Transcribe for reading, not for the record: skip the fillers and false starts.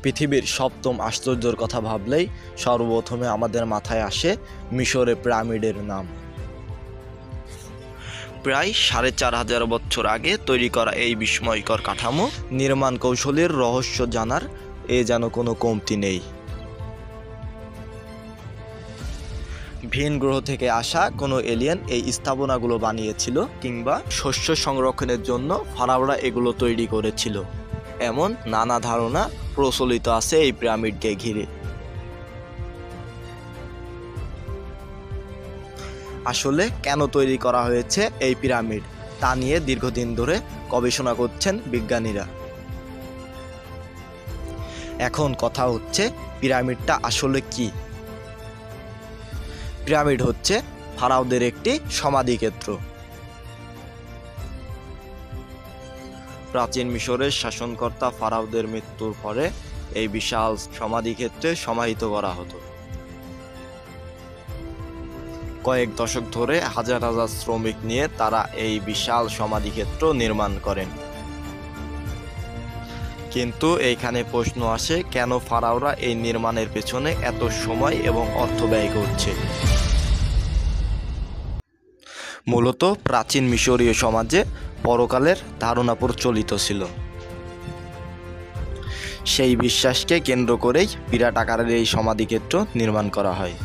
পৃথিবীর সপ্তম আশ্চর্যের কথা ভাবলেই সর্বপ্রথমে আমাদের মাথায় আসে মিশরে পিরামিডের নাম। প্রায় ৪,৫০০ বছর আগে তৈরি করা এই বিস্ময়কর কাঠামো নির্মাণ কৌশলের রহস্য জানার যেন কোনো কমতি নেই। ভিন গ্রহ থেকে আসা কোনো এলিয়েন এই স্থাপনাগুলো বানিয়েছিল, কিংবা শস্য সংরক্ষণের জন্য ফারাওরা এগুলো তৈরি করেছিল, এমন নানা ধারণা প্রচলিত আছে এই পিরামিডকে ঘিরে। আসলে কেন তৈরি করা হয়েছে এই পিরামিড তা নিয়ে দীর্ঘদিন ধরে গবেষণা করছেন বিজ্ঞানীরা। এখন কথা হচ্ছে, পিরামিডটা আসলে কি? পিরামিড হচ্ছে ফারাওদের একটি সমাধিক্ষেত্র। প্রাচীন মিশরের শাসনকর্তা ফারাওদের মৃত্যুর পরে এই বিশাল সমাধিক্ষেত্রে সমাহিত করা হতো। কয়েক দশক ধরে হাজার হাজার শ্রমিক নিয়ে তারা এই বিশাল সমাধিক্ষেত্র নির্মাণ করেন। কিন্তু এইখানে প্রশ্ন আসে, কেন ফারাওরা এই নির্মাণের পেছনে এত সময় এবং অর্থ ব্যয় করছে? মূলত প্রাচীন মিশরীয় সমাজে পরকালের ধারণা প্রচলিত ছিল। সেই বিশ্বাসকে কেন্দ্র করেই বিরাট আকারের এই সমাধিক্ষেত্র নির্মাণ করা হয়।